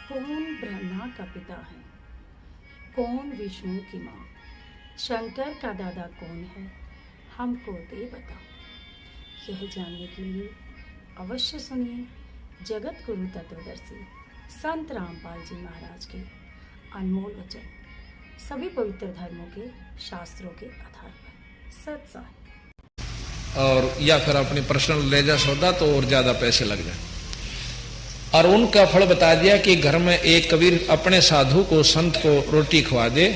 कौन ब्रह्मा का पिता है, कौन विष्णु की माँ, शंकर का दादा कौन है, हमको दे बता। यह जानने के लिए अवश्य सुनिए जगत गुरु तत्वदर्शी संत रामपाल जी महाराज के अनमोल वचन, सभी पवित्र धर्मों के शास्त्रों के आधार पर सत्साह। और या फिर अपनी पर्सनल ले जा सौदा तो और ज्यादा पैसे लग जाए। और उनका फल बता दिया कि घर में एक कबीर अपने साधु को संत को रोटी खवा दे,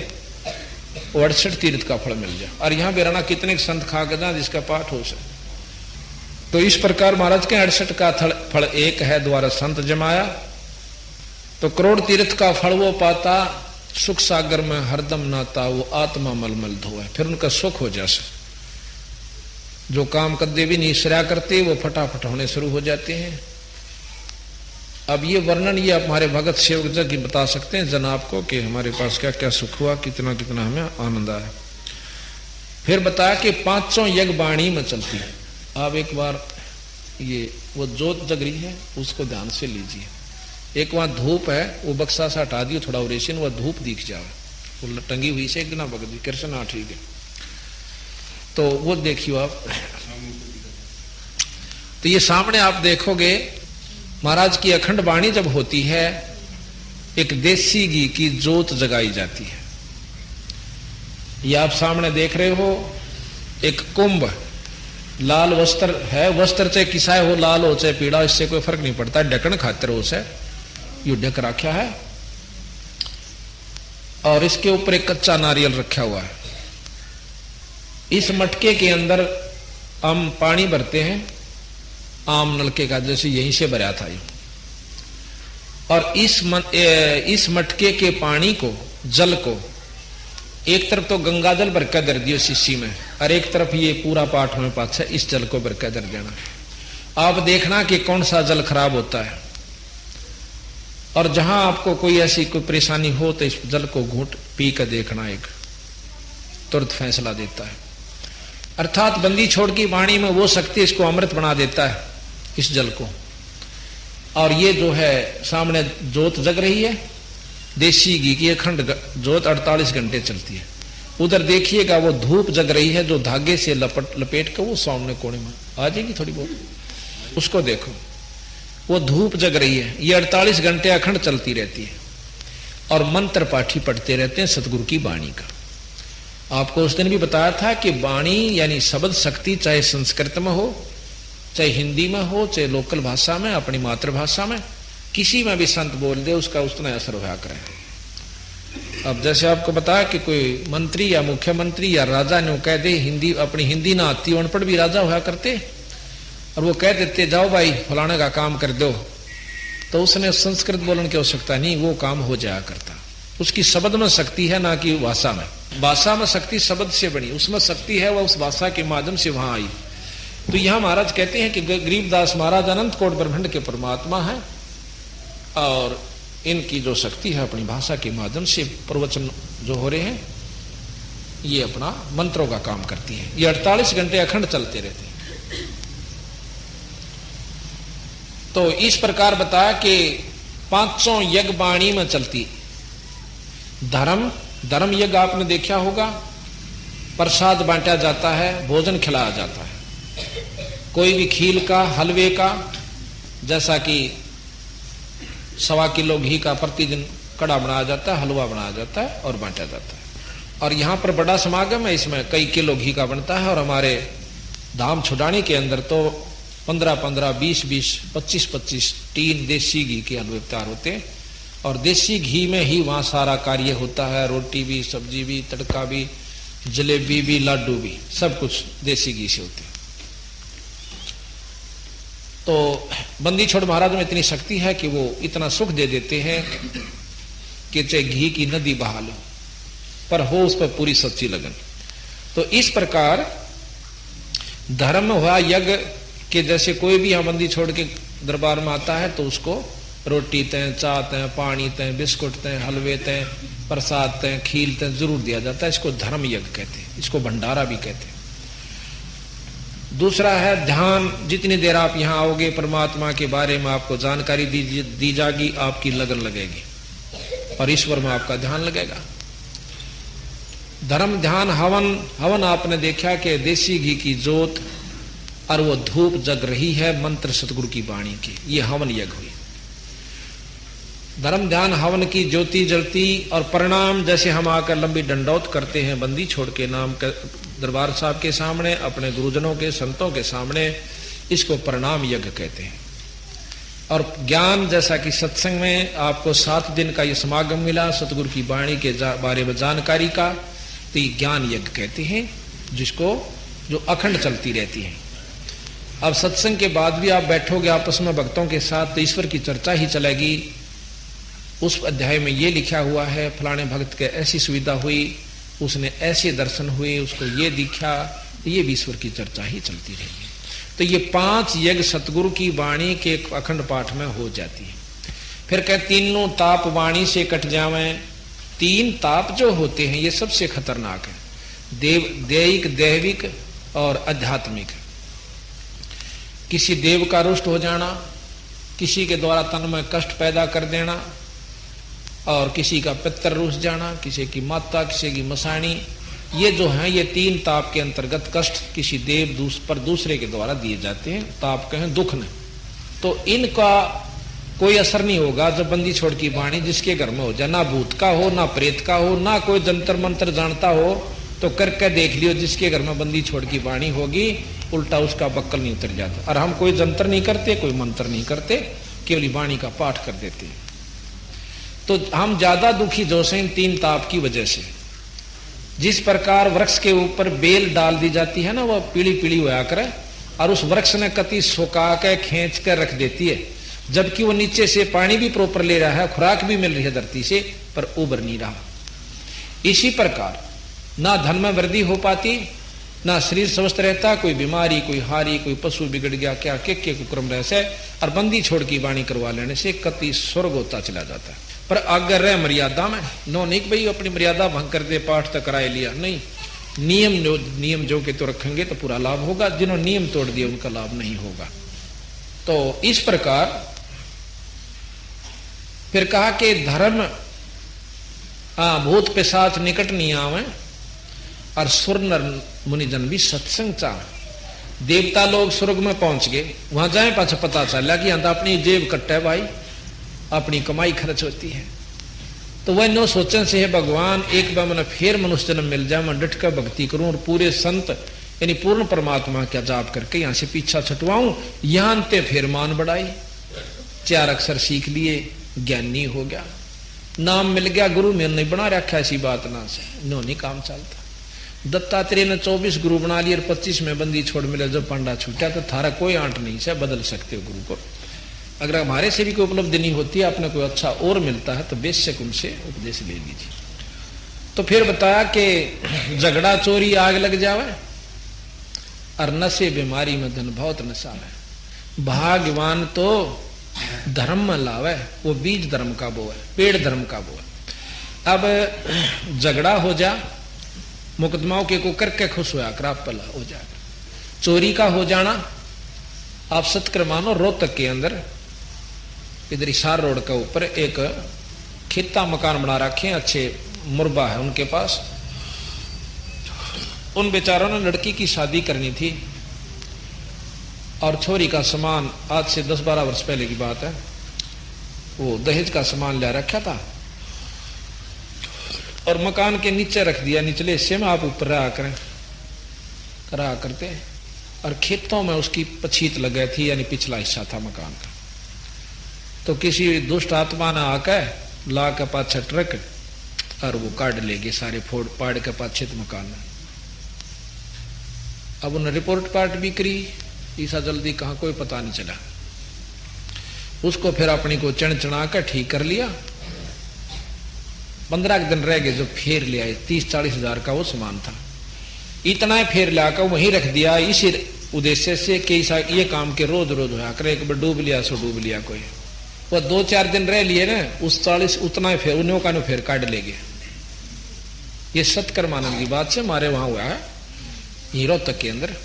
68 तीर्थ का फल मिल जाए। और यहाँ बेराना कितने संत खा के ना जिसका पाठ हो सके। तो इस प्रकार महाराज के 68 का फल एक है, द्वारा संत जमाया तो करोड़ तीर्थ का फल वो पाता, सुख सागर में हरदम नाता, वो आत्मा मलमल धोए, फिर उनका सुख हो जाए। जो काम कदे भी नहीं श्रेया करते वो फटाफट होने शुरू हो जाते हैं। अब ये वर्णन ये आप हमारे भगत सेवक जी बता सकते हैं जन आपको कि हमारे पास क्या क्या सुख हुआ, कितना कितना हमें आनंद आया। फिर बताया कि 500 यज्ञ वाणी में चलती है। आप एक बार ये वो जोत जग रही है उसको ध्यान से लीजिए। एक वहां धूप है, वो बक्सा सा हटा दियो थोड़ा रेशन, वह धूप दिख जाए, वो टंगी हुई से एक दिन बग दी कृष्ण। हाँ ठीक है, तो वो देखियो आप। तो ये सामने आप देखोगे महाराज की अखंड वाणी जब होती है, एक देसी घी की जोत जगाई जाती है। ये आप सामने देख रहे हो एक कुंभ, लाल वस्त्र है, वस्त्र चाहे किसाए हो, लाल हो चाहे पीड़ा, इससे कोई फर्क नहीं पड़ता, ढकन खातिर हो से यू ढक रखा है। और इसके ऊपर एक कच्चा नारियल रखा हुआ है। इस मटके के अंदर हम पानी भरते हैं, आम नलके का, जैसे यहीं से भरा था ये। और इस मटके के पानी को, जल को, एक तरफ तो गंगा जल भर कर दर दियो शीशी में, और एक तरफ ये पूरा पाठ में पाछा इस जल को भर कर दर देना। आप देखना कि कौन सा जल खराब होता है, और जहां आपको कोई ऐसी कोई परेशानी हो तो इस जल को घूंट पी कर देखना, एक तुरंत फैसला देता है। अर्थात बंदी छोड़ की वाणी में वो शक्ति इसको अमृत बना देता है, इस जल को। और ये जो है सामने जोत जग रही है, देसी घी की अखंड जोत 48 घंटे चलती है। उधर देखिएगा वो धूप जग रही है, जो धागे से लपेट कर वो सामने कोने में आ जाएगी थोड़ी बहुत, उसको देखो, वो धूप जग रही है। ये 48 घंटे अखंड चलती रहती है। और मंत्र पाठी पढ़ते रहते हैं सतगुरु की वाणी का। आपको उस दिन भी बताया था कि वाणी यानी शब्द शक्ति, चाहे संस्कृत में हो, चाहे हिंदी में हो, चाहे लोकल भाषा में, अपनी मातृभाषा में, किसी में भी संत बोल दे उसका उतना असर होया करे। अब जैसे आपको बताया कि कोई मंत्री या मुख्यमंत्री या राजा ने कह दे, हिंदी अपनी हिंदी ना आती, अनपढ़ भी राजा होया करते, और वो कह देते जाओ भाई फलाने का काम कर दो, तो उसने संस्कृत बोलने की आवश्यकता नहीं, वो काम हो जाया करता। उसकी शब्द में शक्ति है, ना कि भाषा में। भाषा में शक्ति शब्द से बनी, उसमें शक्ति है, वह उस भाषा के माध्यम से वहां आई। तो यहां महाराज कहते हैं कि गरीबदास महाराज अनंत कोट ब्रह्मांड के परमात्मा है, और इनकी जो शक्ति है अपनी भाषा के माध्यम से प्रवचन जो हो रहे हैं ये अपना मंत्रों का काम करती है। ये 48 घंटे अखंड चलते रहते हैं। तो इस प्रकार बताया कि 500 यज्ञ वाणी में चलती। धर्म यज्ञ आपने देखा होगा, प्रसाद बांटा जाता है, भोजन खिलाया जाता है, कोई भी खील का, हलवे का, जैसा कि 1.25 किलो घी का प्रतिदिन कड़ा बनाया जाता है, हलवा बनाया जाता है और बांटा जाता है। और यहाँ पर बड़ा समागम है, इसमें कई किलो घी का बनता है। और हमारे धाम छुड़ानी के अंदर तो 15-15, 20-20, 25-25 टीन देसी घी के हलवे तैयार होते हैं। और देसी घी में ही वहाँ सारा कार्य होता है, रोटी भी, सब्जी भी, तड़का भी, जलेबी भी, लाडू भी, सब कुछ देसी घी से होते हैं। तो बंदी छोड़ महाराज में इतनी शक्ति है कि वो इतना सुख दे देते हैं कि चाहे घी की नदी बहा लो, पर हो उस पर पूरी सच्ची लगन। तो इस प्रकार धर्म हुआ यज्ञ के, जैसे कोई भी यहाँ बंदी छोड़ के दरबार में आता है तो उसको रोटी तय, चाय तय, पानी तय, बिस्कुट तय, हलवे तय, प्रसाद तय, खील तय जरूर दिया जाता है। इसको धर्म यज्ञ कहते हैं, इसको भंडारा भी कहते हैं। दूसरा है ध्यान। जितनी देर आप यहां आओगे परमात्मा के बारे में आपको जानकारी दी जाएगी, आपकी लगन लगेगी और ईश्वर में आपका ध्यान लगेगा। धर्म ध्यान हवन। हवन आपने देखा कि देसी घी की जोत और वो धूप जग रही है मंत्र सतगुरु की वाणी की, ये हवन यज्ञ हुई। धर्म ध्यान हवन की ज्योति जलती और प्रणाम, जैसे हम आकर लंबी दंडौत करते हैं बंदी छोड़ के नाम के दरबार साहब के सामने, अपने गुरुजनों के संतों के सामने, इसको प्रणाम यज्ञ कहते हैं। और ज्ञान, जैसा कि सत्संग में आपको 7 दिन का ये समागम मिला सतगुरु की वाणी के बारे में जानकारी का, तो ये ज्ञान यज्ञ कहते हैं, जिसको जो अखंड चलती रहती है। अब सत्संग के बाद भी आप बैठोगे आपस में भक्तों के साथ तो ईश्वर की चर्चा ही चलेगी। उस अध्याय में ये लिखा हुआ है फलाने भक्त के ऐसी सुविधा हुई, उसने ऐसे दर्शन हुए, उसको ये दिखा, ये भी ईश्वर की चर्चा ही चलती रहेगी। तो ये 5 यज्ञ सतगुरु की वाणी के अखंड पाठ में हो जाती है। फिर कह तीनों ताप वाणी से कट जावे। 3 ताप जो होते हैं ये सबसे खतरनाक है, दैहिक, दैविक और आध्यात्मिक। किसी देव का रुष्ट हो जाना, किसी के द्वारा तन में कष्ट पैदा कर देना, और किसी का पितर रूस जाना, किसी की माता, किसी की मसाणी, ये जो है ये 3 ताप के अंतर्गत कष्ट किसी देव पर दूसरे के द्वारा दिए जाते हैं। ताप कहें दुख ने, तो इनका कोई असर नहीं होगा जब बंदी छोड़ की वाणी जिसके घर में हो जाए, ना भूत का हो, ना प्रेत का हो, ना कोई जंतर मंत्र जानता हो, तो करके देख लियो जिसके घर में बंदी छोड़ की वाणी होगी उल्टा उसका बक्कल नहीं उतर जाता। और हम कोई जंतर नहीं करते, कोई मंत्र नहीं करते, केवल वाणी का पाठ कर देते हैं। तो हम ज्यादा दुखी जो से इन 3 ताप की वजह से। जिस प्रकार वृक्ष के ऊपर बेल डाल दी जाती है ना, वह पीली पीली होया करे और उस वृक्ष ने कति सुखा के खींच कर रख देती है, जबकि वो नीचे से पानी भी प्रॉपर ले रहा है, खुराक भी मिल रही है धरती से, पर उबर नहीं रहा। इसी प्रकार ना धन में वृद्धि हो पाती, ना शरीर स्वस्थ रहता, कोई बीमारी, कोई हारी, कोई पशु बिगड़ गया, क्या के कुक्रम रह से, और बंदी छोड़ की वाणी करवा लेने से कति स्वर्ग होता चला जाता है। पर अगर रह मर्यादा में, नो नहीं भाई अपनी मर्यादा भंग कर दे, पाठ तक कराए लिया, नहीं, नियम जो के तो रखेंगे तो पूरा लाभ होगा, जिन्होंने नियम तोड़ दिया उनका लाभ नहीं होगा। तो इस प्रकार फिर कहा कि धर्म भूत पिशाच निकट नहीं आवे, और सुर नर मुनिजन भी सत्संग चाह। देवता लोग स्वर्ग में पहुंच गए, वहां जाए पाछा पता चला कि यहां तो अपनी जेब कट्टा है भाई, अपनी कमाई खर्च होती है। तो वह नो सोचन से है भगवान एक बार मैंने फिर मनुष्य जन्म मिल जाए, मैं डट कर भक्ति करूं और पूरे संत यानी पूर्ण परमात्मा का जाप करके यहां से पीछा छुटवाऊं। यहां ते फिर मान बढ़ाई, 4 अक्षर सीख लिए, ज्ञानी हो गया, नाम मिल गया, गुरु में नहीं बना रखा, ऐसी बात ना से नो नहीं काम चलता। दत्तात्रेय ने 24 गुरु बना लिए और 25 में बंदी छोड़ मिले, जब पांडा छूटा तो थारा कोई आंट नहीं से बदल सकते हो गुरु को। अगर हमारे से भी कोई उपलब्धि नहीं होती, आपने कोई अच्छा और मिलता है तो बेशक उनसे उपदेश ले लीजिए। तो फिर बताया कि झगड़ा चोरी आग लग जावे और नशे बीमारी में धन बहुत नशा है। भाग्यवान तो धर्म में लावे, वो बीज धर्म का वो है, पेड़ धर्म का वो है। अब झगड़ा हो जा, मुकदमाओं के को करके खुश होया कर आप पला हो जाएगा। चोरी का हो जाना, आप सत्कर मानो रोहतक के अंदर इधर हिसार रोड के ऊपर एक खित्ता मकान बना रखे हैं, अच्छे मुरबा है उनके पास। उन बेचारों ने लड़की की शादी करनी थी और छोरी का सामान, आज से 10-12 वर्ष पहले की बात है, वो दहेज का सामान ले रखा था और मकान के नीचे रख दिया, निचले हिस्से में आप ऊपर करा करते। और खेतों में उसकी पछीत लग गई थी, यानी पिछला हिस्सा था मकान का। तो किसी दुष्ट आत्मा ने आकर ला के पाछे ट्रक और वो काट ले गए सारे, फोड़ पाड़ के पाछे मकान में। अब उन्हें रिपोर्ट पार्ट भी करी, ईसा जल्दी कहाँ कोई पता नहीं चला। उसको फिर अपनी को चढ़ा कर ठीक कर लिया। 15 दिन रह गए, जो फेर ले आए 30-40 हजार का वो सामान था, इतना ही फेर लाकर वहीं रख दिया, इसी उद्देश्य से कि ये काम के रोज रोज होया करे, एक बार डूब लिया सो डूब लिया कोई। वह 2-4 दिन रह लिए ना, उस 40 उतना ही फेर उन्हों का फेर काट ले गए। ये सत्कर्मानंद की बात से हमारे वहां हुआ है हीरो तक के अंदर।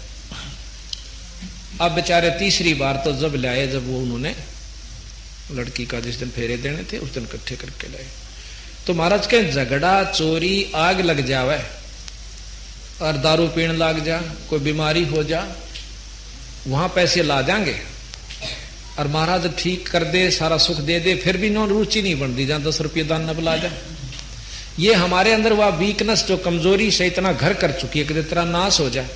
अब बेचारे तीसरी बार तो जब लाए, जब वो उन्होंने लड़की का जिस दिन फेरे देने थे उस दिन इकट्ठे करके लाए, तो महाराज के झगड़ा चोरी आग लग जावे और दारू पीने लग जा, कोई बीमारी हो जा, वहां पैसे ला जाएंगे और महाराज ठीक कर दे, सारा सुख दे दे, फिर भी नो रुचि नहीं बनती, जहां 10 रुपये दान न बुला जाए। ये हमारे अंदर वह वीकनेस जो कमजोरी से इतना घर कर चुकी है कि तेरा नाश हो जाए।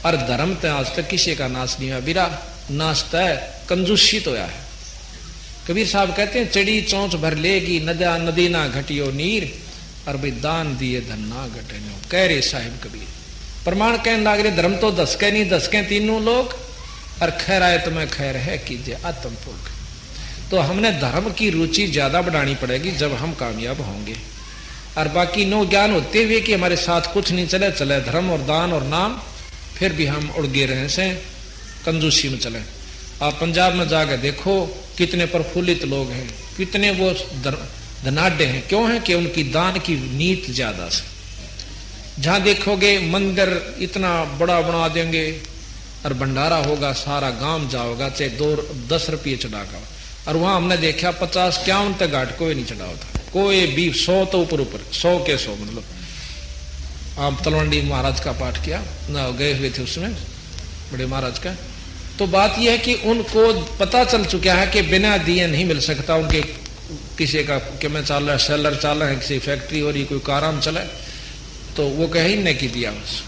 और धर्म तो आज तक किसी का नाश नहीं हुआ, बिरा नाश तय कंजूसी तो है। कबीर साहब कहते हैं चढ़ी चौंच भर लेगी नदा नदी ना घटियो नीर, और भाई दान दिए धन ना घटे नो, कह रहे साहिब कबीर। प्रमाण कहने लग रहे धर्म तो 10 के नहीं 10 के तीनों लोग, और खैर आए तुम्हें खैर है कीजिए आत्म भोग। तो हमने धर्म की रुचि ज्यादा बढ़ानी पड़ेगी जब हम कामयाब होंगे। और बाकी नो ज्ञान होते हुए कि हमारे साथ कुछ नहीं चले, चले धर्म और दान और नाम, फिर भी हम उड़गे रहे से कंजूसी में चले। आप पंजाब में जाकर देखो कितने प्रफुल्लित लोग हैं, कितने वो धनाढ़ हैं। क्यों है कि उनकी दान की नीति ज्यादा से। जहां देखोगे मंदिर इतना बड़ा बना देंगे और भंडारा होगा, सारा गांव जाओगा, चाहे 10 रुपये चढ़ागा, और वहां हमने देखा 50-51 तक घाट कोई नहीं चढ़ा होता, कोई भी 100 तो ऊपर 100 के 100। मतलब आप तलवंडी महाराज का पाठ किया ना, गए हुए थे उसमें बड़े महाराज का। तो बात यह है कि उनको पता चल चुका है कि बिना दिए नहीं मिल सकता। उनके किसी का कि मैं चाल रहा सेलर चाल रहा है, किसी फैक्ट्री हो रही, कोई कारम चला, तो वो कहीं नहीं की दिया, बस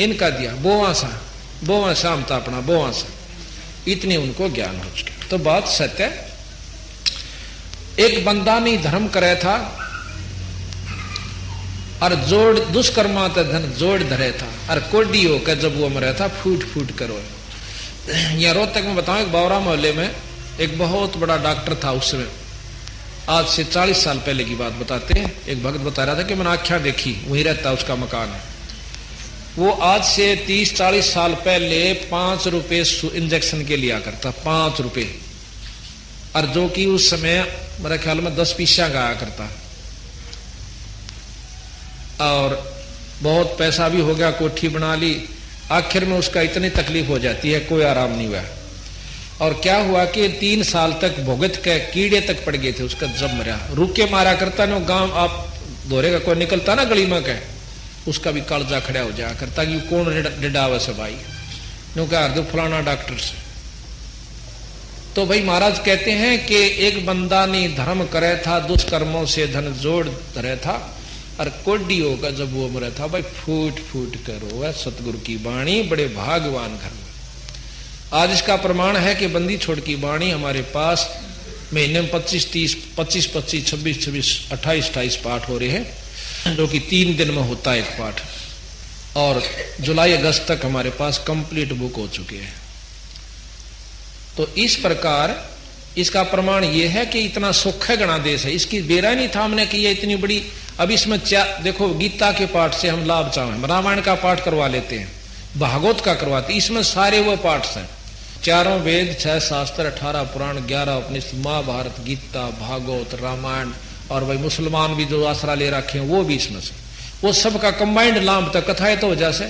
इनका दिया बोवा शाम था अपना बोवा सा, इतनी उनको ज्ञान हो चुका। तो बात सत्य। एक बंदा नहीं धर्म करे था और जोड़ दुष्कर्मा धन जोड़ धरे था, और कोडी होकर जब वो मरे था फूट फूट करो। यहाँ रोहतक में बताऊं, एक बावरा मोहल्ले में एक बहुत बड़ा डॉक्टर था उस समय, आज से 40 साल पहले की बात बताते हैं। एक भक्त बता रहा था कि मैंने आख्या देखी, वहीं रहता उसका मकान है। वो आज से 30-40 साल पहले 5 रुपए इंजेक्शन के लिया करता, 5 रुपए, और जो कि उस समय मेरे ख्याल में 10 पैसा का आया करता। और बहुत पैसा भी हो गया, कोठी बना ली, आखिर में उसका इतनी तकलीफ हो जाती है, कोई आराम नहीं हुआ। और क्या हुआ कि 3 साल तक भुगत के कीड़े तक पड़ गए थे उसका, जब मरा रुके मारा करता ना गांव, आप दोहरे का कोई निकलता ना गली में कह, उसका भी कालजा खड़ा हो जाया करता कि कौन डिडावा से भाई, नो कह दो फलाना डॉक्टर से। तो भाई महाराज कहते हैं कि एक बंदा ने धर्म करे था, दुष्कर्मों से धन जोड़ धरे था, और कोडी होगा जब वो मरे था, भाई फूट फूट करो। वह सतगुरु की वाणी बड़े भाग्यवान घर में। आज इसका प्रमाण है कि बंदी छोड़ की वाणी हमारे पास महीने में 25-30, 25-25, 26-26, 28-28 पाठ हो रहे हैं, जो कि 3 दिन में होता है एक पाठ। और जुलाई अगस्त तक हमारे पास कंप्लीट बुक हो चुके हैं। तो इस प्रकार इसका प्रमाण यह है कि इतना सुख है गणा देश है, इसकी बेरा नहीं था हमने कि ये इतनी बड़ी। अब इसमें देखो, गीता के पाठ से हम लाभ चाहें, रामायण का पाठ करवा लेते हैं, भागवत का करवाते, इसमें सारे वो पाठ हैं, 4 वेद, 6 शास्त्र, 18 पुराण, 11 उपनिषद, महाभारत, गीता, भागवत, रामायण, और भाई मुसलमान भी जो आसरा ले रखे हैं वो भी इसमें से, वो सबका कंबाइंड लाभ तक कथाएं तो वजह से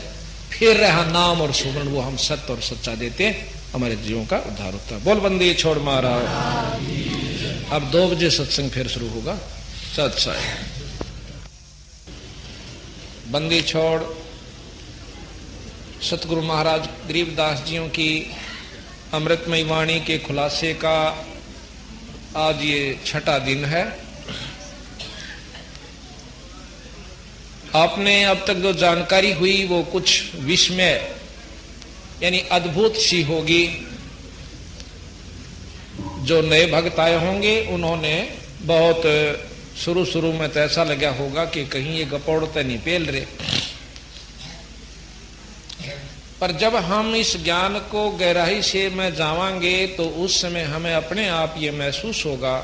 फिर रहा नाम और सुमरण, वो हम सत्य और सच्चा देते हैं, हमारे जीवों का उद्धार होता है। बोल बंदी छोड़ मारा। अब 2 बजे सत्संग फिर शुरू होगा। सत्संग बंदी छोड़ सतगुरु महाराज गरीबदास जियों की अमृतमयी वाणी के खुलासे का आज ये 6ठा दिन है। आपने अब तक जो जानकारी हुई वो कुछ विस्मय यानी अद्भुत सी होगी। जो नए भक्त आए होंगे उन्होंने बहुत शुरू में तो ऐसा लगा होगा कि कहीं ये गपौड़ते नहीं पेल रहे, पर जब हम इस ज्ञान को गहराई से में जावांगे तो उस समय हमें अपने आप ये महसूस होगा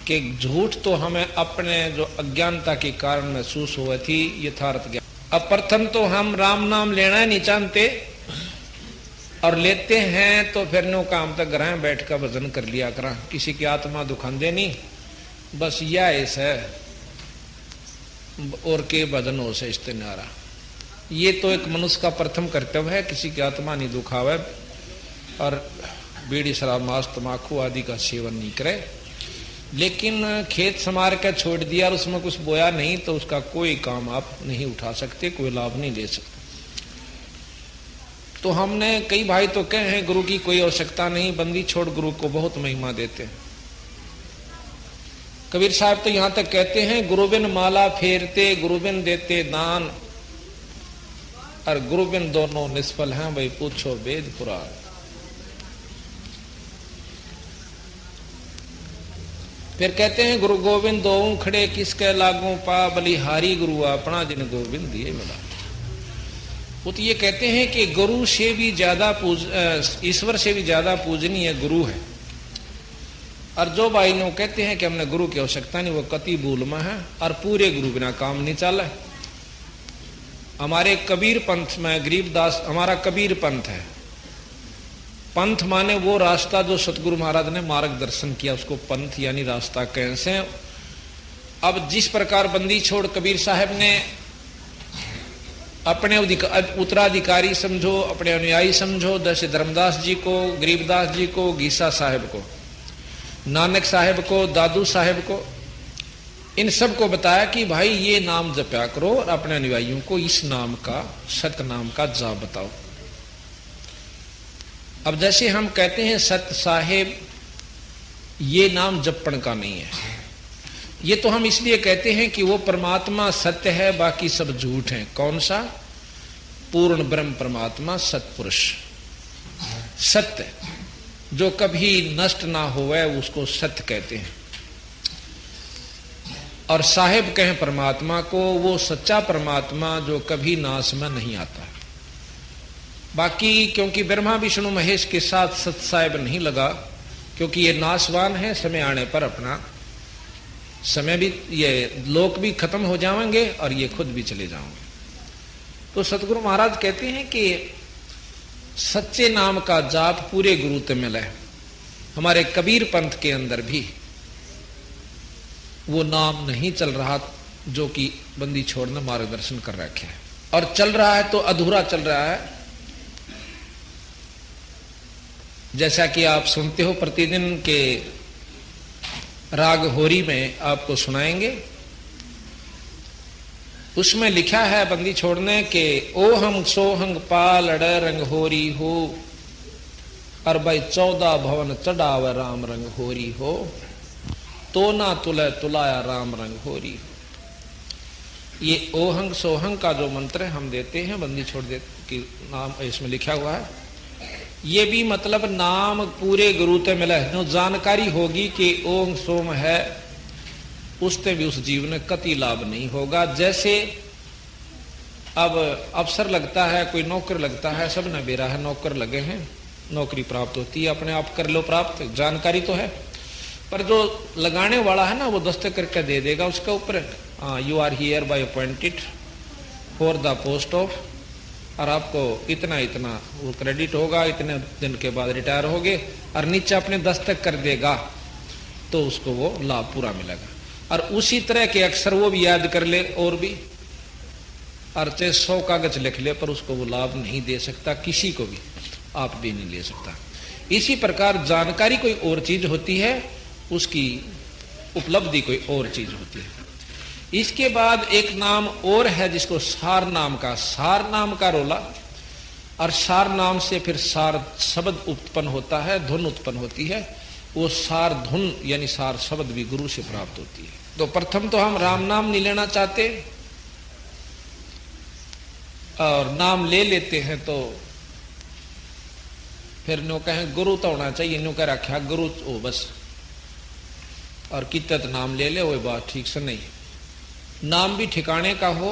कि झूठ तो हमें अपने जो अज्ञानता के कारण महसूस हुआ थी, यथार्थ ज्ञान। अब प्रथम तो हम राम नाम लेना नहीं चाहते और लेते हैं तो फिर नो काम तक घर बैठ कर भजन कर लिया करा, किसी की आत्मा दुखांदे नहीं, बस यह ऐसा है और के भजन हो से इस्तेनारा ये तो एक मनुष्य का प्रथम कर्तव्य है, किसी की आत्मा नहीं दुखावे और बीड़ी शराब मांस तम्बाकू आदि का सेवन नहीं करे। लेकिन खेत संवार के छोड़ दिया और उसमें कुछ बोया नहीं तो उसका कोई काम आप नहीं उठा सकते, कोई लाभ नहीं ले सकते। तो हमने कई भाई तो कहे हैं गुरु की कोई आवश्यकता नहीं, बंदी छोड़ गुरु को बहुत महिमा देते हैं। कबीर साहब तो यहां तक कहते हैं गुरु बिन माला फेरते, गुरु बिन देते दान, और गुरु बिन दोनों निष्फल हैं, भाई पूछो वेद पुराण। फिर कहते हैं गुरु गोविंद दो खड़े किसके लागू पा, बलिहारी गुरु अपना जिन गोविंद दिए मिला। वो तो ये कहते हैं कि गुरु से भी ज्यादा ईश्वर से भी ज्यादा पूजनीय गुरु है। और जो भाई ने कहते हैं कि हमने गुरु की आवश्यकता नहीं, वो कति भूल में है और पूरे गुरु बिना काम नहीं चला। हमारे कबीर पंथ में गरीबदास हमारा कबीर पंथ है। पंथ माने वो रास्ता जो सतगुरु महाराज ने मार्गदर्शन किया, उसको पंथ यानी रास्ता कैसे। अब जिस प्रकार बंदी छोड़ कबीर साहब ने अपने उत्तराधिकारी समझो, अपने अनुयायी समझो, जैसे धर्मदास जी को, गरीबदास जी को, गीसा साहब को, नानक साहब को, दादू साहब को, इन सब को बताया कि भाई ये नाम जपया करो और अपने अनुयायियों को इस नाम का, सत नाम का जाप बताओ। अब जैसे हम कहते हैं सत साहेब, ये नाम जपण का नहीं है। ये तो हम इसलिए कहते हैं कि वो परमात्मा सत्य है, बाकी सब झूठ है। कौन सा? पूर्ण ब्रह्म परमात्मा सतपुरुष सत्य, जो कभी नष्ट ना होवे उसको सत्य कहते हैं। और साहेब कहें परमात्मा को, वो सच्चा परमात्मा जो कभी नाश में नहीं आता। बाकी क्योंकि ब्रह्मा विष्णु महेश के साथ सत साहेब नहीं लगा, क्योंकि ये नाशवान है, समय आने पर अपना समय भी, ये लोक भी खत्म हो जाएंगे और ये खुद भी चले जाएंगे। तो सतगुरु महाराज कहते हैं कि सच्चे नाम का जाप पूरे गुरु ते मिला है। हमारे कबीर पंथ के अंदर भी वो नाम नहीं चल रहा जो कि बंदी छोड़ना मार्गदर्शन कर रखे है, और चल रहा है तो अधूरा चल रहा है। जैसा कि आप सुनते हो प्रतिदिन के राग होरी में आपको सुनाएंगे, उसमें लिखा है बंदी छोड़ने के ओहंग सोहंग पाल रंग होरी हो, और भाई 14 भवन चढ़ाव राम रंग होरी हो, तो ना तुले तुलाया राम रंग होरी हो। ये ओहंग सोहंग का जो मंत्र हम देते हैं बंदी छोड़ दे कि नाम इसमें लिखा हुआ है, ये भी मतलब नाम पूरे गुरु ते मिला है। जो जानकारी होगी कि ओम सोम है, उससे भी उस जीवन में कति लाभ नहीं होगा। जैसे अब अवसर लगता है, कोई नौकर लगता है, सब ने बेरा है नौकर लगे हैं, नौकरी प्राप्त होती है, अपने आप कर लो प्राप्त, जानकारी तो है, पर जो लगाने वाला है ना वो दस्तखत करके दे देगा उसके ऊपर, you are hereby appointed for the post of, और आपको इतना इतना वो क्रेडिट होगा, इतने दिन के बाद रिटायर होगे, और नीचे अपने दस्तखत कर देगा तो उसको वो लाभ पूरा मिलेगा। और उसी तरह के अक्षर वो भी याद कर ले और भी, और चाहे 100 कागज लिख ले पर उसको वो लाभ नहीं दे सकता, किसी को भी, आप भी नहीं ले सकता। इसी प्रकार जानकारी कोई और चीज होती है, उसकी उपलब्धि कोई और चीज होती है। इसके बाद एक नाम और है जिसको सार नाम का रोला, और सार नाम से फिर सार शब्द उत्पन्न होता है, धुन उत्पन्न होती है, वो सार धुन यानी सार शब्द भी गुरु से प्राप्त होती है। तो प्रथम तो हम राम नाम नहीं लेना चाहते, और नाम ले लेते हैं तो फिर नो कहें गुरु तो होना चाहिए, नो कह रखा गुरु ओ बस, और कितत नाम ले ले, वो बात ठीक से नहीं। नाम भी ठिकाने का हो,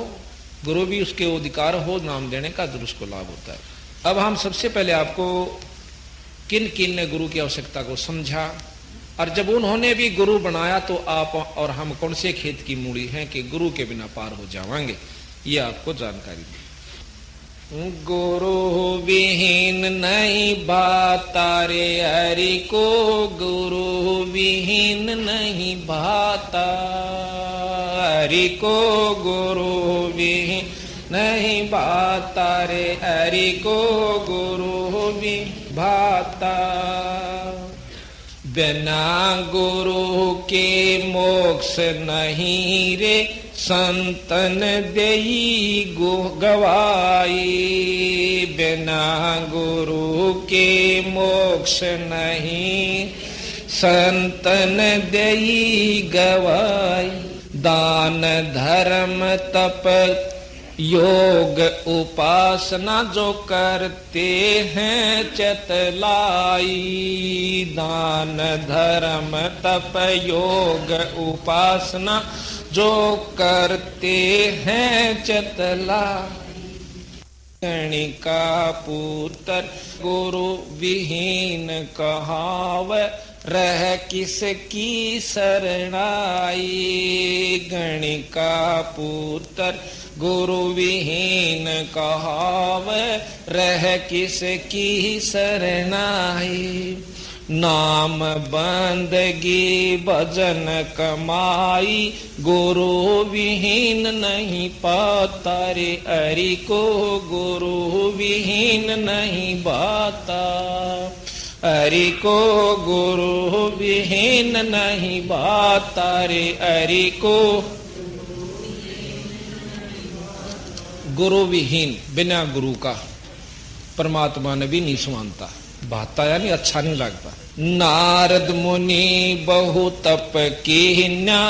गुरु भी उसके अधिकार हो नाम देने का, तो उसको लाभ होता है। अब हम सबसे पहले आपको किन किन ने गुरु की आवश्यकता को समझा, और जब उन्होंने भी गुरु बनाया तो आप और हम कौन से खेत की मूड़ी हैं कि गुरु के बिना पार हो जाएंगे, ये आपको जानकारी दी। गुरु विहीन नहीं भाता रे हरि को, गुरु विहीन नहीं भाता हरि को, गुरु विहीन नहीं भाता रे, हरि को गुरु भी भाता। बिना गुरु के मोक्ष नहीं रे, संतन देई गवाई। बिना गुरु के मोक्ष नहीं, संतन देई गवाई। दान धर्म तप योग उपासना जो करते हैं चतलाई। दान धर्म तप योग उपासना जो करते हैं चतला। गणिका पुत्र गुरु विहीन कहाव, रह किसकी शरणाई। गणिका पुत्र गुरु विहीन कहाव, रह किसकी शरणाई। नाम बंदगी भजन कमाई, गुरु विहीन नहीं पाता रे, हरि को गुरु विहीन नहीं बाता। हरि को गुरु विहीन नहीं बाता रे, हरि को गुरु विहीन बिना गुरु का परमात्मा ने भी नहीं सुनता। भाता यानी अच्छा नहीं लगता। नारद मुनि बहु तप कीन्या,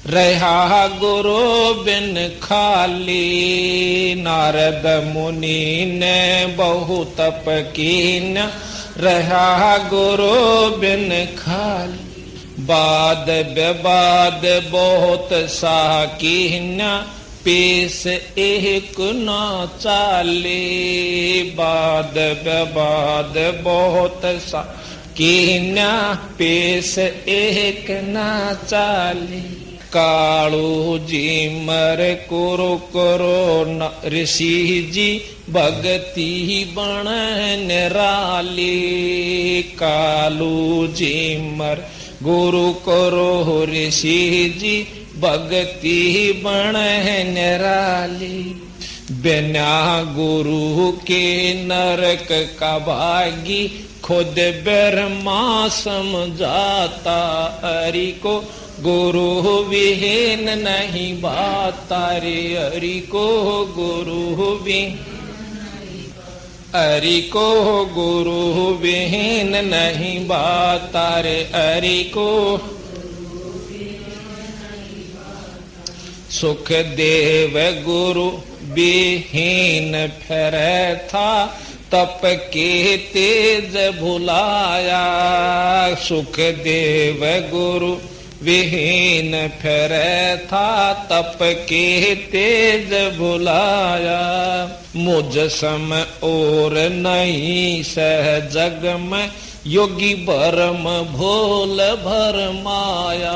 रहा गुरु बिन खाली। नारद मुनि ने बहु तप कीन्या, रहा गुरु बिन खाली। बाद विवाद बहुत सा कीन्या, पेश एक न चाले। बाद विवाद बहुत सा कीन्या, पेश एक न चाले। कालू जी मर कुरु करो ऋषि जी, भगति बण निराली। कालू जी मर गुरु करो ऋषि जी, भगति बण निराली। बिना गुरु के नरक का भागी, खुद ब्रह्मा समझाता। हरि को गुरु विहीन नहीं बाता रे, हरि को गुरु विहीन, हरि को गुरु विहीन नहीं बाता रे, हरि को। सुखदेव गुरु विहीन फिर था, तप के तेज भुलाया। सुखदेव गुरु विहीन फिर था, तप के तेज भुलाया। मुझ सम और नहीं सह जग में, योगी भरम भोल भर माया।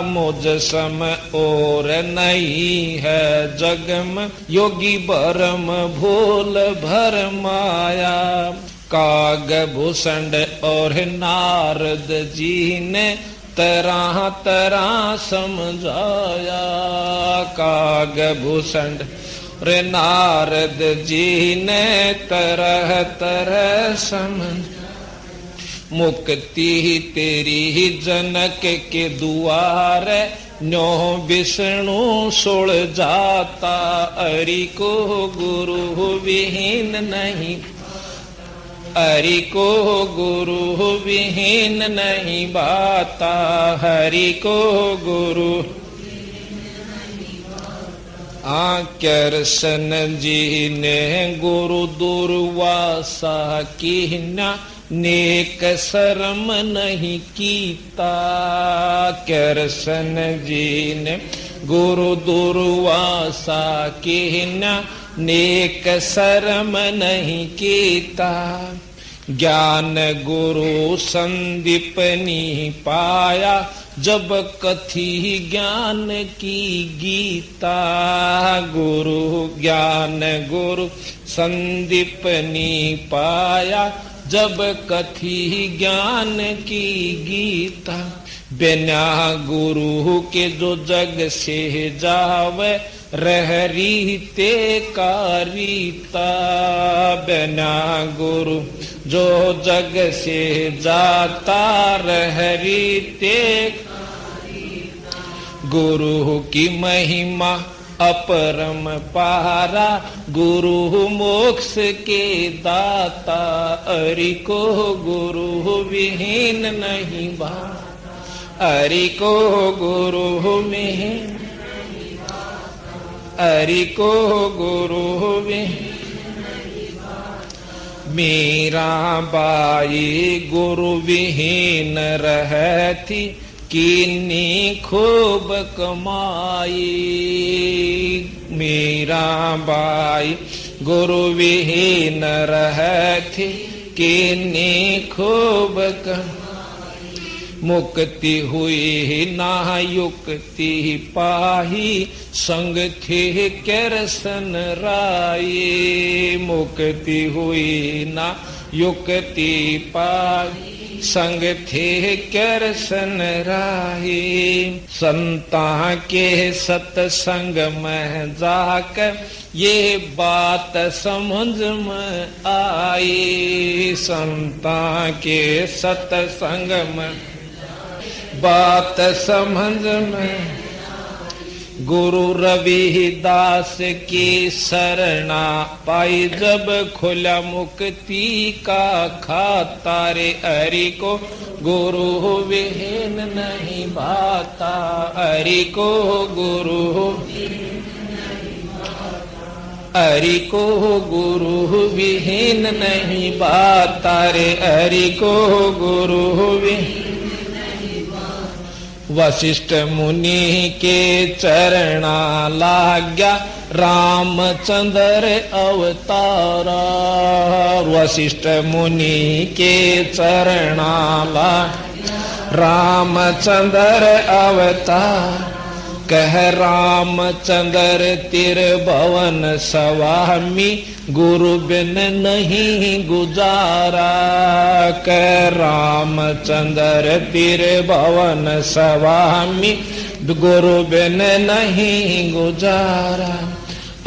मुझ सम और नहीं है जग में, योगी भरम भोल भर माया। काग भूषण और नारद जी ने तरह तरह समझाया। काग भूषण रे नारद जी ने तरह तरह समझ। मुक्ति तेरी जनक के दुआर, न्यो विष्णु सुल जाता। हरि को गुरु विहीन नहीं, हरि को गुरु विहीन नहीं बाता। हरि को गुरु कृष्ण जी ने गुरु दुर्वासा कीन्या, नेक शर्म नहीं कीता। कृष्ण जी ने गुरु दुर्वासा कीन्या, नेक शर्म नहीं कीता। ज्ञान गुरु संदीपनी पाया, जब कथी ज्ञान की गीता। गुरु ज्ञान गुरु संदीपनी पाया, जब कथी ज्ञान की गीता। बिना गुरु के जो जग से जावे रह रीते का रीता। बिना गुरु जो जग से जाता रह रीते। गुरु की महिमा अपरम पारा, गुरु मोक्ष के दाता। अरि को गुरु विहीन नहीं भाता। अरि को गुरु विहीन, अरि को गुरु विहीन। मीरा बाई गुरु विहीन रहती, किन्नी खूब कमाई। मीरा बाई गुरु विहीन रहती, किन्नी खूब कमाई। मुक्ति हुई ना युक्ति पाही, संग थे करसन राई। मुक्ति हुई ना युक्ति पाही, संग थे करसन राही। संता के सत्संग में जाकर ये बात समझ में आई। संता के सत्संग में बात समझ में। गुरु रविदास की शरणा पाई, जब खुला मुक्ति का खाता। रे हरि को गुरु विहीन नहीं भाता। हरि को गुरु, हरि को गुरु विहीन नहीं भाता। रे हरि को गुरु विहीन। वशिष्ठ मुनि के चरणा लाग्या, रामचंद्र अवतारा। वशिष्ठ मुनि के चरणा लाग्या, रामचंद्र अवतार। कह रामचंद्र त्रिभुवन स्वामी, गुरु बिन नहीं गुजारा। कह रामचंद्र त्रिभुवन स्वामी, गुरु बिन नहीं गुजारा।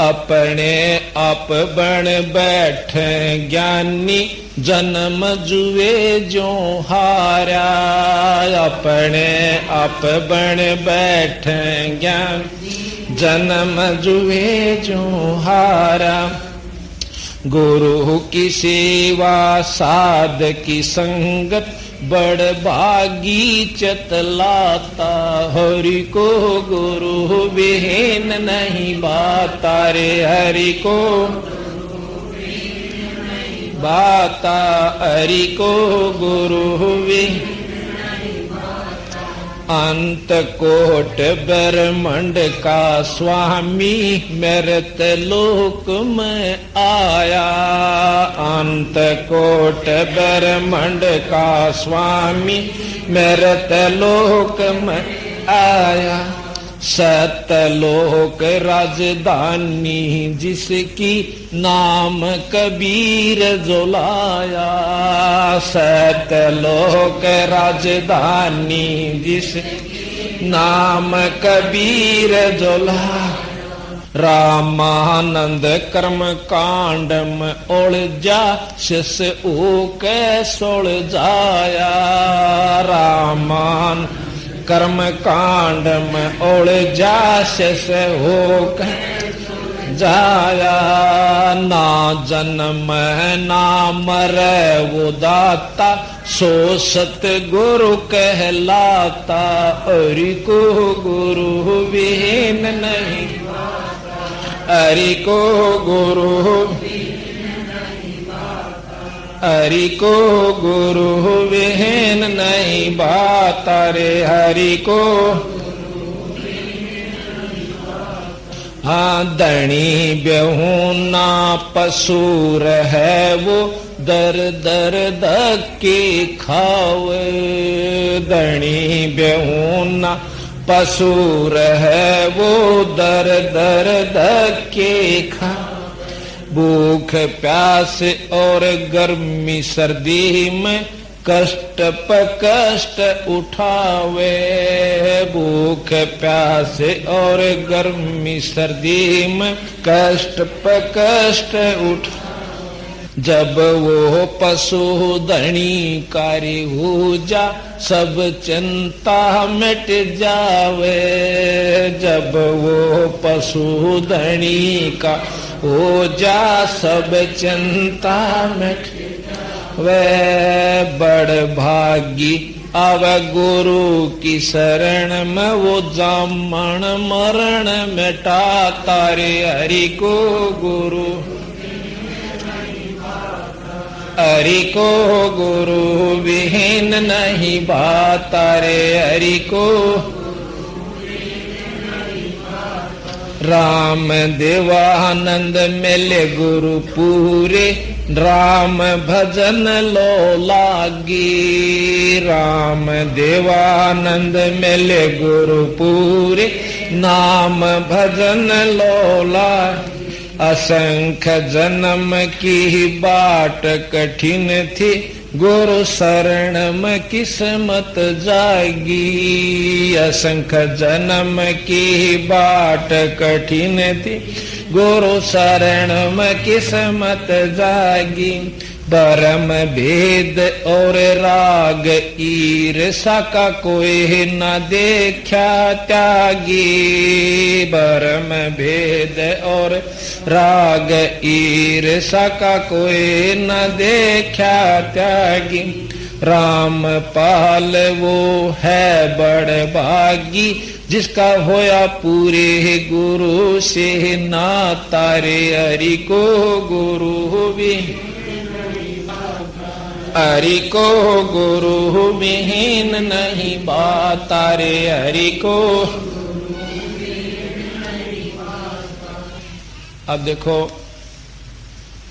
अपने आप बन बैठे ज्ञानी, जन्म जुए जो हारा। अपने आप बन बैठे ज्ञान, जन्म जुए जो हारा। गुरु की सेवा साध की संगत, बड़ भागी चतलाता। हरि को गुरु विहीन नहीं भाता। रे हरि को भाता। हरि को गुरु विहीन। अंत कोट ब्रह्मांड का स्वामी, मृत लोक में आया। अंत कोट ब्रह्मांड का स्वामी, मृत लोक में आया। सतलोक राजधानी जिसकी, नाम कबीर जो लाया। सतलोक राजधानी जिस, नाम कबीर जो लाया। रामानंद कर्म कांड में उलझा, शिष ऊक सुल जाया। रामान कर्म कांड में उलझा, शिष होकर जाया। ना जन्म ना मर वो दाता, सो सतगुरु कहलाता। हरि को गुरु विहीन नहीं। हरि को गुरु, हरि को गुरु विहीन नहीं भाता। रे हरि को, हाँ धनी बेहूना पसूर है वो, दर दर धक्के खावे। धनी बेहूना पसूर है वो, दर दर धक्के खा। भूख प्यास और गर्मी सर्दी में कष्ट प कष्ट उठावे। भूख प्यास और गर्मी सर्दी में कष्ट प कष्ट उठा। जब वो पशु धनी कारी हो जा सब चिंता मिट जावे। जब वो पशु धनी का हो जा सब चिंता मिट वे। बड़ भागी अब गुरु की शरण में वो जामन मरण मिटा तारे हरि को गुरु। हरि को गुरु विहीन नहीं भाता रे। हरि को राम देवानंद मिले गुरु पूरे राम भजन लो लागी। राम देवानंद मिले गुरु पूरे नाम भजन लो लागी। असंख्य जन्म की बाट कठिन थी गुरु शरण में किस्मत जागी। असंख्य जन्म की बाट कठिन थी गुरु शरण में किस्मत जागी। धर्म भेद और राग ईर्षा का कोई न देखा त्यागी। धर्म भेद और राग ईर्षा का कोई न देखा त्यागी। राम पाल वो है बड़ भागी जिसका होया पूरे गुरु से नाता रे। हरि को गुरु भी हरि को गुरु विहीन नहीं भाता रे। हरि को। अब देखो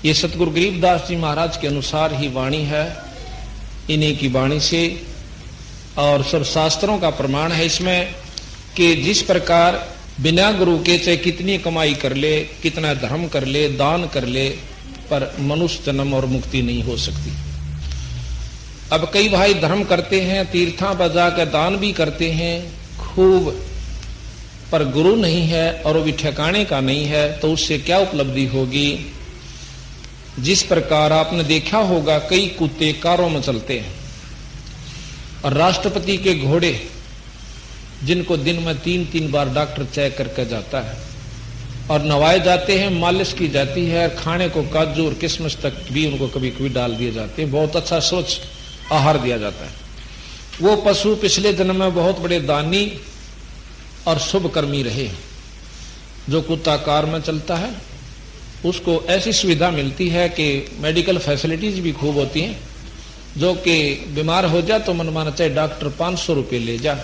ये सतगुरु गरीबदास जी महाराज के अनुसार ही वाणी है, इन्हीं की वाणी से और सब शास्त्रों का प्रमाण है इसमें कि जिस प्रकार बिना गुरु के चाहे कितनी कमाई कर ले, कितना धर्म कर ले, दान कर ले, पर मनुष्य जन्म और मुक्ति नहीं हो सकती। अब कई भाई धर्म करते हैं, तीर्थां पर जाकर दान भी करते हैं खूब, पर गुरु नहीं है और वो भी ठिकाने का नहीं है, तो उससे क्या उपलब्धि होगी। जिस प्रकार आपने देखा होगा कई कुत्ते कारों में चलते हैं और राष्ट्रपति के घोड़े जिनको दिन में 3-3 बार डॉक्टर चेक करके जाता है और नवाए जाते हैं, मालिश की जाती है, खाने को काजू और किशमिश तक भी उनको कभी कभी डाल दिए जाते हैं, बहुत अच्छा स्वच्छ आहार दिया जाता है। वो पशु पिछले जन्म में बहुत बड़े दानी और शुभ कर्मी रहे। जो कुत्ता कार में चलता है उसको ऐसी सुविधा मिलती है कि मेडिकल फैसिलिटीज भी खूब होती हैं, जो कि बीमार हो जा तो मनमाना चाहे डॉक्टर 500 रुपये ले जा,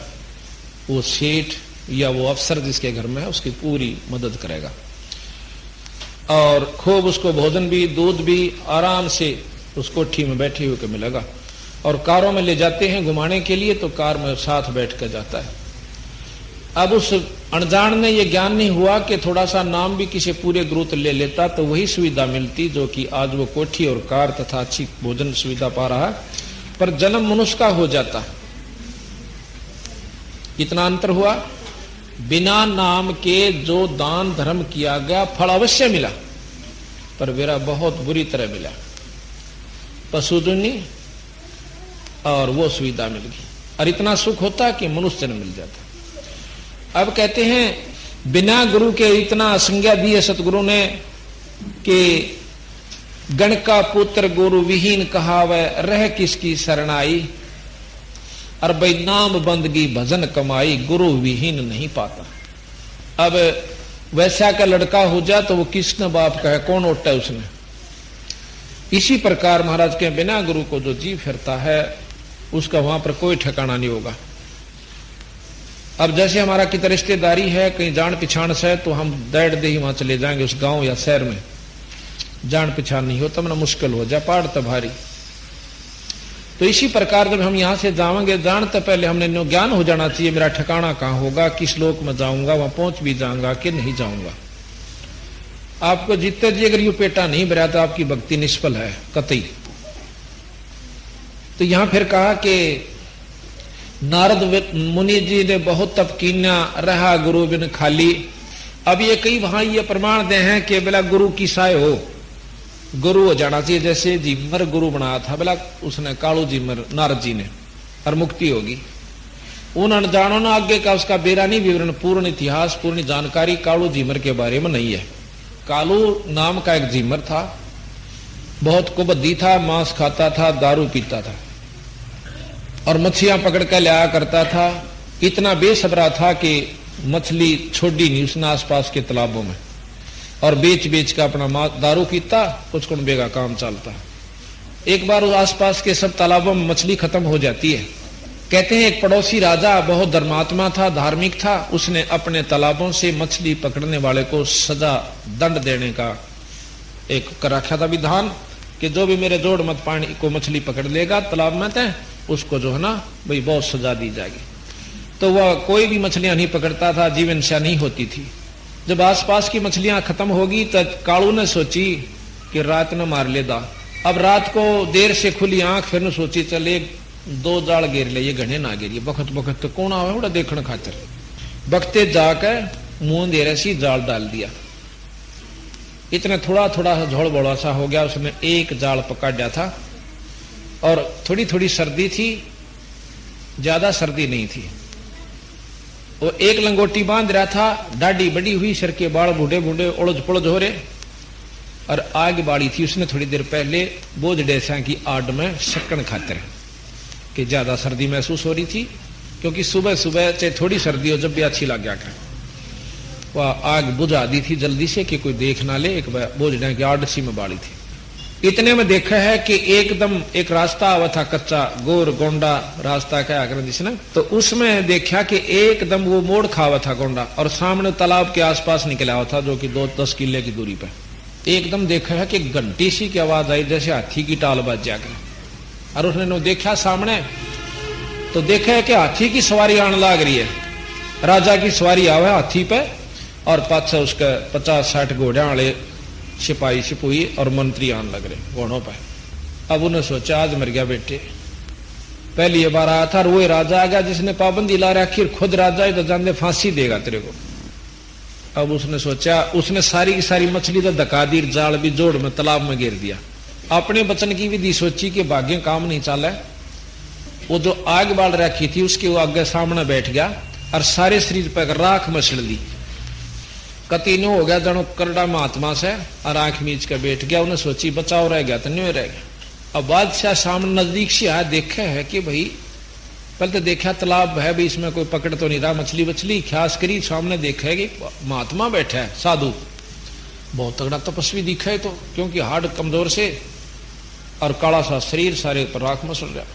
वो सेठ या वो अफसर जिसके घर में है उसकी पूरी मदद करेगा और खूब उसको भोजन भी दूध भी आराम से उस कोठी में बैठे हुए मिलेगा। और कारों में ले जाते हैं घुमाने के लिए तो कार में साथ बैठ कर जाता है। अब उस अनजान ने ये ज्ञान नहीं हुआ कि थोड़ा सा नाम भी किसी पूरे गुरुत ले लेता तो वही सुविधा मिलती जो कि आज वो कोठी और कार तथा अच्छी भोजन सुविधा पा रहा है, पर जन्म मनुष्य का हो जाता। कितना अंतर हुआ। बिना नाम के जो दान धर्म किया गया फल अवश्य मिला, पर मेरा बहुत बुरी तरह मिला। पशुधनी और वो सुविधा मिल गई और इतना सुख होता कि मनुष्य जन्म मिल जाता। अब कहते हैं बिना गुरु के इतना संज्ञा दी है सतगुरु ने कि गण का पुत्र गुरु विहीन कहावे रह किसकी शरणाई, और भाई नाम बंदगी भजन कमाई गुरु विहीन नहीं पाता। अब वैसा का लड़का हो जा तो वो किसने बाप का है, कौन उठता है उसने। इसी प्रकार महाराज के बिना गुरु को जो जी फिरता है उसका वहां पर कोई ठिकाना नहीं होगा। अब जैसे हमारा कितना रिश्तेदारी है कहीं जान पहचान से तो हम दैड दे ही वहां चले जाएंगे उस गांव या शहर में, जान पहचान नहीं हो तब ना मुश्किल हो जाए, पहाड़ तो भारी। तो इसी प्रकार जब हम यहां से जाएंगे जानते पहले हमने ज्ञान हो जाना चाहिए मेरा ठिकाना कहां होगा, किस लोक में जाऊंगा, वहां पहुंच भी जाऊंगा कि नहीं जाऊंगा। आपको जीते जी अगर यू पेटा नहीं भरा तो आपकी भक्ति निष्फल है कतई। तो यहां फिर कहा कि नारद मुनि जी ने बहुत तप कीन्या, रहा गुरु बिन खाली। अब ये कई वहां ये प्रमाण दे हैं कि बोला गुरु की साय हो, गुरु हो जाना चाहिए। जैसे जीमर गुरु बनाया था बोला उसने कालू जीमर नारद जी ने, और मुक्ति होगी। उन्होंने जानो ना आगे का उसका बेरा नहीं विवरण, पूर्ण इतिहास पूर्ण जानकारी कालू जीमर के बारे में नहीं है। कालू नाम का एक जीमर था, बहुत कुबद्दी था, मांस खाता था, दारू पीता था और मछलियां पकड़ कर लाया करता था। इतना बेसब्रा था कि मछली छोड़ी नहीं उसने आसपास के तालाबों में, और बेच बेच कर अपना दारू पीता, कुछ कुंबे का काम चलता। एक बार उस आसपास के सब तालाबों में मछली खत्म हो जाती है। कहते हैं एक पड़ोसी राजा बहुत धर्मात्मा था, धार्मिक था, उसने अपने तालाबों से मछली पकड़ने वाले को सजा दंड देने का एक कर रखा था विधान कि जो भी मेरे जोड़ मत पानी को मछली पकड़ लेगा तालाब में तय, उसको जो है ना भाई बहुत सजा दी जाएगी। तो वह कोई भी मछलियां नहीं पकड़ता था, जीवन से नहीं होती थी। जब आसपास की मछलियां खत्म होगी तब कालू ने सोची कि रात न मार लेदा। अब रात को देर से खुली आंख, फिर सोची चले 2 जाल घेर ले, ये घने ना घेरिए, बखत बखत तो कौन आवे बड़ा देखने खातर। बखते जाकर मुंह दे रसी जाल डाल दिया। इतना थोड़ा थोड़ा झोल बड़ा सा हो गया, उसने एक जाल पकड़ दिया था और थोड़ी थोड़ी सर्दी थी, ज्यादा सर्दी नहीं थी। वो एक लंगोटी बांध रहा था, दाढ़ी बड़ी हुई, सर के बाल बूढ़े बूढ़े उलझ पुलझ हो रहे, और आग बाड़ी थी उसने थोड़ी देर पहले बोझ डेसा की आड़ में शक्कन खातर कि ज्यादा सर्दी महसूस हो रही थी, क्योंकि सुबह सुबह चाहे थोड़ी सर्दी हो जब भी अच्छी लग गया। वह आग बुझा दी थी जल्दी से कि कोई देख ना ले, एक बोझ डे की आड़ सी में बाड़ी थी। इतने में देखा है कि एकदम एक रास्ता आवा था, कच्चा गोर गोंडा रास्ता क्या कर जिसने, तो उसमें देखा कि एकदम वो मोड़ खावा था गोंडा, और सामने तालाब के आसपास निकला हुआ था जो कि 2-10 किले की दूरी पर। एकदम देखा है कि घंटी सी की आवाज आई जैसे हाथी की टाल बज जाकर, और उसने देखा सामने तो देखा है कि हाथी की सवारी आने लग रही है। राजा की सवारी आवे हाथी पे, और पाछे उसके 50-60 घोड़े वाले सिपाही सिपुई और मंत्री आने लग रहे घोड़ों पर। अब उन्हें सोचा आज मर गया बेटे, पहली ये बार आया था और वो राजा आ गया जिसने पाबंदी ला रखी, खुद राजा ही तो जान दे फांसी देगा तेरे को। अब उसने सोचा, उसने सारी की सारी मछली तो धका दी, जाल भी जोड़ में तालाब में गिर दिया। अपने बचन की विधि सोची कि भाग्य काम नहीं चला। वो जो आग बाल रखी थी उसके वो आगे सामने बैठ गया और सारे शरीर पर राख मछल दी। कतीनो हो गया जनो करड़ा महात्मा से, और आंख मीच कर बैठ गया। उन्हें सोची बचाव रह गया तो नहीं रह गया। अब बादशाह सामने नजदीक से आया, देखा है कि भाई पहले तो देखा तालाब है भाई, इसमें कोई पकड़ तो नहीं रहा मछली वछली, ख्यास करी सामने देखा है कि महात्मा बैठा है, साधु बहुत तगड़ा तपस्वी दिखा है, तो क्योंकि हार्ड कमजोर से और काला सा शरीर, सारे पर राख मसल रहा,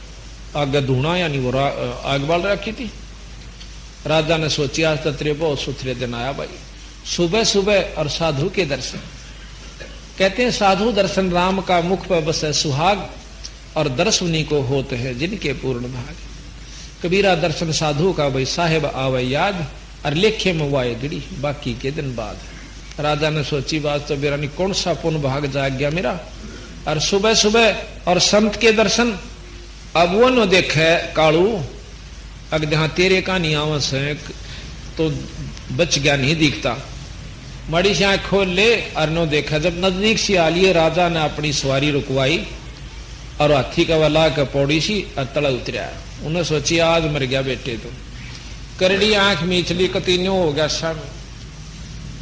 आगे धूना यानी वो आग बाल रखी थी। राजा ने सोची आज तो तेरे बहुत सुथरे दिन आया भाई, सुबह सुबह और साधु के दर्शन। कहते हैं साधु दर्शन राम का मुख पर बस है सुहाग, और दर्श उन्हीं को होते हैं जिनके पूर्ण भाग। कबीरा दर्शन साधु का भाई साहेब आवे याद, और लेखे में वाए गिड़ी बाकी के दिन बाद। राजा ने सोची बात तो मेरा नहीं, कौन सा पुण्य भाग जाग गया मेरा, और सुबह सुबह और संत के दर्शन। अब वो न देखे कालू अगर हाँ तेरे का नहीं आवस है तो बच गया नहीं दिखता, मड़ी से आंख खोल ले और नो देखा। जब नजदीक से आ लिए राजा ने अपनी सवारी रुकवाई और हाथी का वाला का पौड़ी सी और तला उतरा। उन्हें सोची आज मर गया बेटे, तो करड़ी आंख मीचली कतीन्यो हो गया सब,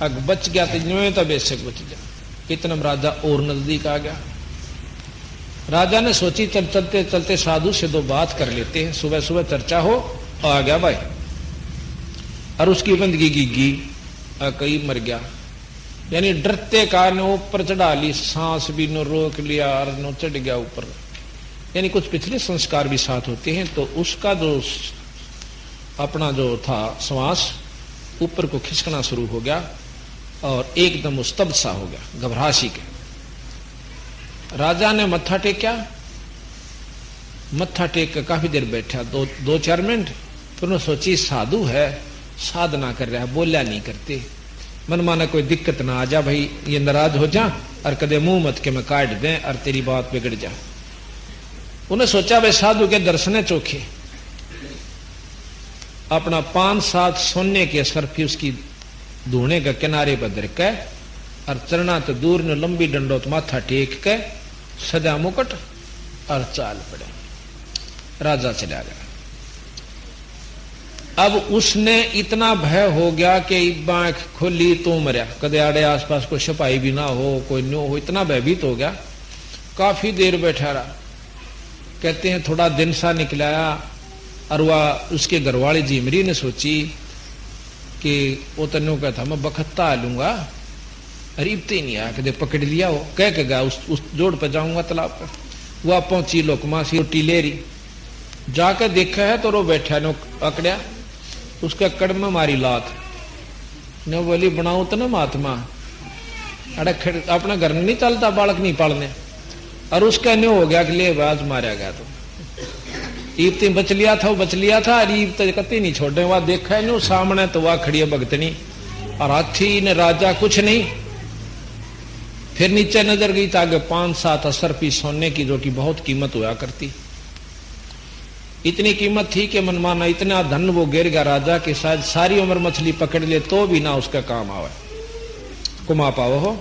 अग बच गया तो बेशक बच गया। इतना राजा और नजदीक आ गया। राजा ने सोची चल चलते चलते साधु से दो बात कर लेते हैं, सुबह सुबह चर्चा हो। आ गया भाई, और उसकी बंदगी गिगी कई मर गया, यानी डरते कारण ऊपर चढ़ा ली, सांस भी नो रोक लिया और नो चढ़ गया ऊपर, यानी कुछ पिछले संस्कार भी साथ होते हैं। तो उसका जो अपना जो था श्वास ऊपर को खिसकना शुरू हो गया और एकदम स्तब्ध सा हो गया, घबरासी के। राजा ने मत्था टेका, मत्था टेक कर काफी देर बैठा, 2-4 मिनट। फिर उन्होंने सोची साधु है, साधना कर रहा है, बोला नहीं करते, मन माने कोई दिक्कत ना आ जा भाई, ये नाराज हो जा और कदे मुंह मत के मैं काट दें और तेरी बात बिगड़ जा। उन्हें सोचा भाई साधु के दर्शन चोखे, अपना 5-7 सोने के सर्फी उसकी धूने के किनारे पर धर के और चरना तो दूर ने लंबी डंडोत माथा टेक के सदा मुकुट और चाल पड़े। राजा चला गया। अब उसने इतना भय हो गया कि आंख खोली तो मरिया, कदे आड़े आसपास कोई सिपाही भी ना हो, कोई नो हो, इतना भयभीत हो गया। काफी देर बैठा रहा। कहते हैं थोड़ा दिन सा निकलाया और वह उसके घरवाली जीमरी ने सोची कि वो तनु कहता मैं बखत्ता आ लूंगा, अरीबते ही नहीं आया, कदे पकड़ लिया हो, कह के गया उस जोड़ पर जाऊंगा तालाब पर। वह पहुंची लोकमा सी रोटी ले रही, जाकर देखा है तो रो बैठा नो अकड़िया, उसका कड़ में मारी लात ने बोली बनाऊ तो ना महात्मा, अरे अपना घर नहीं चलता, बालक नहीं पालने। और उसका न्यू हो गया कि ले बाज मारा गया। तो ईब बच लिया था, वो बच लिया था, और ईब तो कती नहीं छोड़े। वह देखा है न्यू सामने तो वह खड़ी है भगतनी और हाथी ने राजा कुछ नहीं। फिर नीचे नजर गई तो आगे 5-7 असरफी सोने की, जो कि बहुत कीमत हुआ करती। इतनी कीमत थी कि मनमाना इतना धन वो गिर गया राजा कि शायद सारी उम्र मछली पकड़ ले तो भी ना उसका काम आवे, कुमा पाओ हो।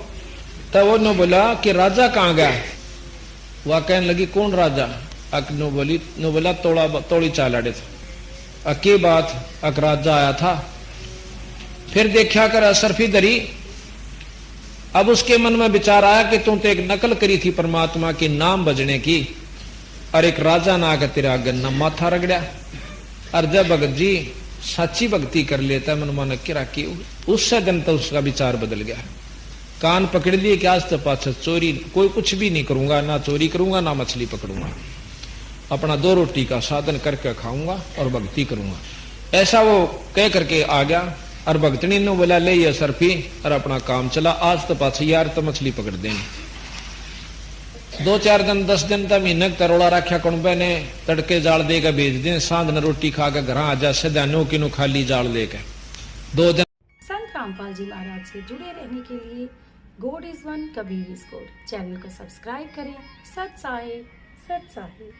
तब वो ने बोला कि राजा कहाँ गया। वह कहने लगी कौन राजा। अक नो बोला तोड़ी चालाड़े था। अके बात अक राजा आया था। फिर देखा कर असरफी दरी। अब उसके मन में विचार आया कि तू तो एक नकल करी थी परमात्मा के नाम बजने की, और एक राजा ना आकर तेरा गन्ना माथा रगड़ा। और जब भगत जी सच्ची भक्ति कर लेता है मन मन किरा की, उससे दिन तो उसका विचार बदल गया। कान पकड़ लिए कि आज तो पाछा चोरी कोई कुछ भी नहीं करूंगा, ना चोरी करूंगा ना मछली पकड़ूंगा, अपना 2 रोटी का साधन करके खाऊंगा और भक्ति करूंगा। ऐसा वो कह करके आ गया। और भक्तनी ने बोला ले ये सरफी और अपना काम चला। आज तो पाछा यार तो मछली पकड़ देंगे। 2-4 दिन 10 दिन तक महीने तरोड़ा रखा कुंबे ने, तड़के जाल देकर भेज दें, सांझ न रोटी खा के घर आ जा सदा नो किनो खाली जाल लेकर 2 दिन। संत रामपाल जी महाराज से जुड़े रहने के लिए God is one Kabir is God channel को सब्सक्राइब करें। सत साहिब सत साहिब।